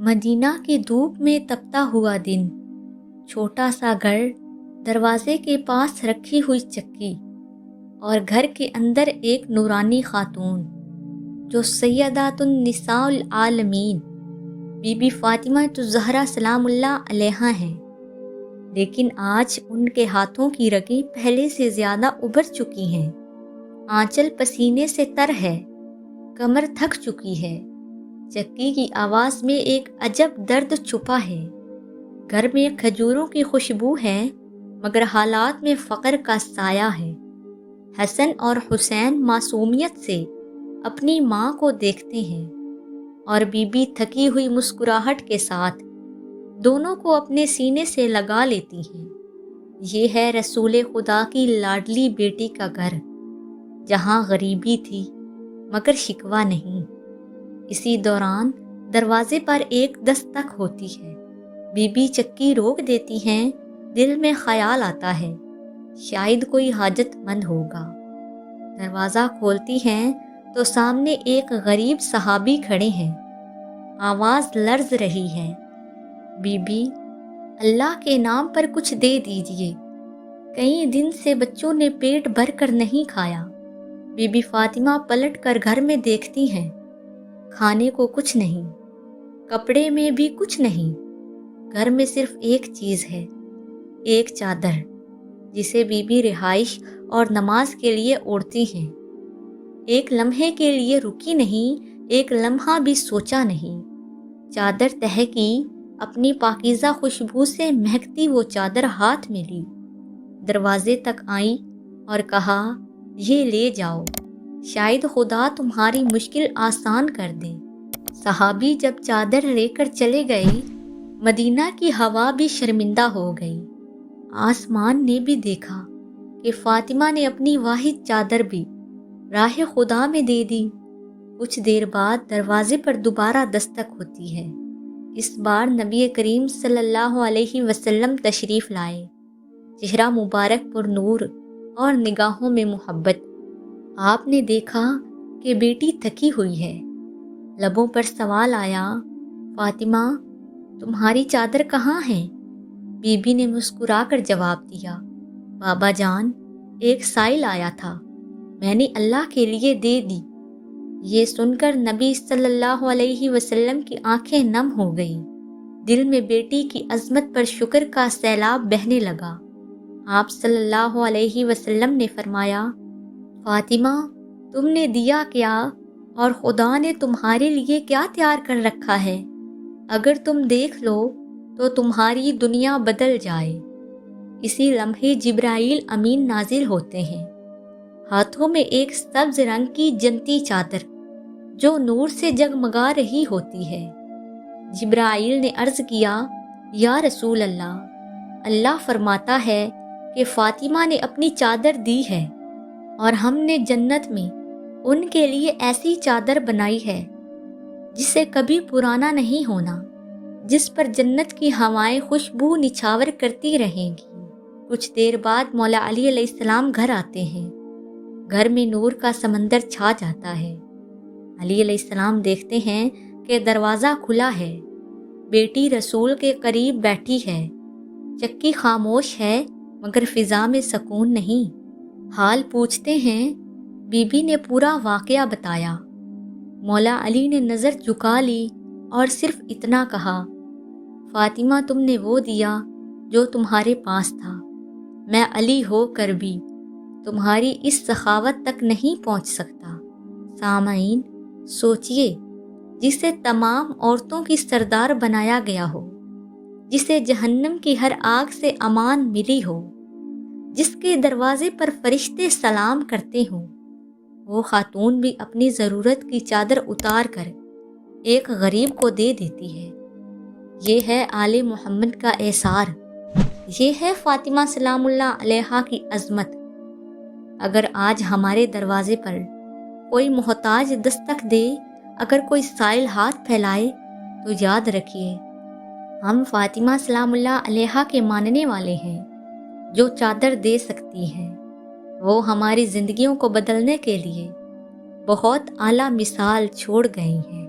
مدینہ کی دھوپ میں تپتا ہوا دن، چھوٹا سا گھر، دروازے کے پاس رکھی ہوئی چکی اور گھر کے اندر ایک نورانی خاتون جو سیدات النساء العالمین بی بی فاطمہ الزہرا سلام اللہ علیہا ہیں، لیکن آج ان کے ہاتھوں کی رگیں پہلے سے زیادہ ابھر چکی ہیں، آنچل پسینے سے تر ہے، کمر تھک چکی ہے، چکی کی آواز میں ایک عجب درد چھپا ہے۔ گھر میں کھجوروں کی خوشبو ہے مگر حالات میں فقر کا سایہ ہے۔ حسن اور حسین معصومیت سے اپنی ماں کو دیکھتے ہیں اور بی بی تھکی ہوئی مسکراہٹ کے ساتھ دونوں کو اپنے سینے سے لگا لیتی ہیں۔ یہ ہے رسول خدا کی لاڈلی بیٹی کا گھر، جہاں غریبی تھی مگر شکوہ نہیں۔ اسی دوران دروازے پر ایک دستک ہوتی ہے، بی بی چکی روک دیتی ہیں، دل میں خیال آتا ہے شاید کوئی حاجت مند ہوگا۔ دروازہ کھولتی ہیں تو سامنے ایک غریب صحابی کھڑے ہیں، آواز لرز رہی ہے، بی بی اللہ کے نام پر کچھ دے دیجئے، کئی دن سے بچوں نے پیٹ بھر کر نہیں کھایا۔ بی بی فاطمہ پلٹ کر گھر میں دیکھتی ہیں، کھانے کو کچھ نہیں، کپڑے میں بھی کچھ نہیں، گھر میں صرف ایک چیز ہے، ایک چادر جسے بی بی رہائش اور نماز کے لیے اوڑھتی ہیں۔ ایک لمحے کے لیے رکی نہیں، ایک لمحہ بھی سوچا نہیں۔ چادر تہہ کی، اپنی پاکیزہ خوشبو سے مہکتی وہ چادر ہاتھ میں لی، دروازے تک آئی اور کہا، یہ لے جاؤ، شاید خدا تمہاری مشکل آسان کر دے۔ صحابی جب چادر لے کر چلے گئے، مدینہ کی ہوا بھی شرمندہ ہو گئی۔ آسمان نے بھی دیکھا کہ فاطمہ نے اپنی واحد چادر بھی راہ خدا میں دے دی۔ کچھ دیر بعد دروازے پر دوبارہ دستک ہوتی ہے، اس بار نبی کریم صلی اللہ علیہ وسلم تشریف لائے، چہرہ مبارک پر نور اور نگاہوں میں محبت۔ آپ نے دیکھا کہ بیٹی تھکی ہوئی ہے، لبوں پر سوال آیا، فاطمہ تمہاری چادر کہاں ہے؟ بی بی نے مسکرا کر جواب دیا، بابا جان ایک سائل آیا تھا، میں نے اللہ کے لیے دے دی۔ یہ سن کر نبی صلی اللہ علیہ وسلم کی آنکھیں نم ہو گئیں، دل میں بیٹی کی عظمت پر شکر کا سیلاب بہنے لگا۔ آپ صلی اللہ علیہ وسلم نے فرمایا، فاطمہ تم نے دیا کیا اور خدا نے تمہارے لیے کیا تیار کر رکھا ہے؟ اگر تم دیکھ لو تو تمہاری دنیا بدل جائے۔ اسی لمحے جبرائیل امین نازل ہوتے ہیں، ہاتھوں میں ایک سبز رنگ کی جنتی چادر جو نور سے جگمگا رہی ہوتی ہے۔ جبرائیل نے عرض کیا، یا رسول اللہ، اللہ فرماتا ہے کہ فاطمہ نے اپنی چادر دی ہے اور ہم نے جنت میں ان کے لیے ایسی چادر بنائی ہے جسے کبھی پرانا نہیں ہونا، جس پر جنت کی ہوائیں خوشبو نچھاور کرتی رہیں گی۔ کچھ دیر بعد مولا علی علیہ السلام گھر آتے ہیں، گھر میں نور کا سمندر چھا جاتا ہے۔ علی علیہ السلام دیکھتے ہیں کہ دروازہ کھلا ہے، بیٹی رسول کے قریب بیٹھی ہے، چکی خاموش ہے مگر فضا میں سکون نہیں۔ حال پوچھتے ہیں، بی بی نے پورا واقعہ بتایا۔ مولا علی نے نظر جھکا لی اور صرف اتنا کہا، فاطمہ تم نے وہ دیا جو تمہارے پاس تھا، میں علی ہو کر بھی تمہاری اس سخاوت تک نہیں پہنچ سکتا۔ سامعین سوچئے، جسے تمام عورتوں کی سردار بنایا گیا ہو، جسے جہنم کی ہر آگ سے امان ملی ہو، جس کے دروازے پر فرشتے سلام کرتے ہوں، وہ خاتون بھی اپنی ضرورت کی چادر اتار کر ایک غریب کو دے دیتی ہے۔ یہ ہے آل محمد کا اثار، یہ ہے فاطمہ سلام اللہ علیہا کی عظمت۔ اگر آج ہمارے دروازے پر کوئی محتاج دستک دے، اگر کوئی سائل ہاتھ پھیلائے، تو یاد رکھیے ہم فاطمہ سلام اللہ علیہا کے ماننے والے ہیں، جو چادر دے سکتی ہیں۔ وہ ہماری زندگیوں کو بدلنے کے لیے بہت اعلیٰ مثال چھوڑ گئی ہیں۔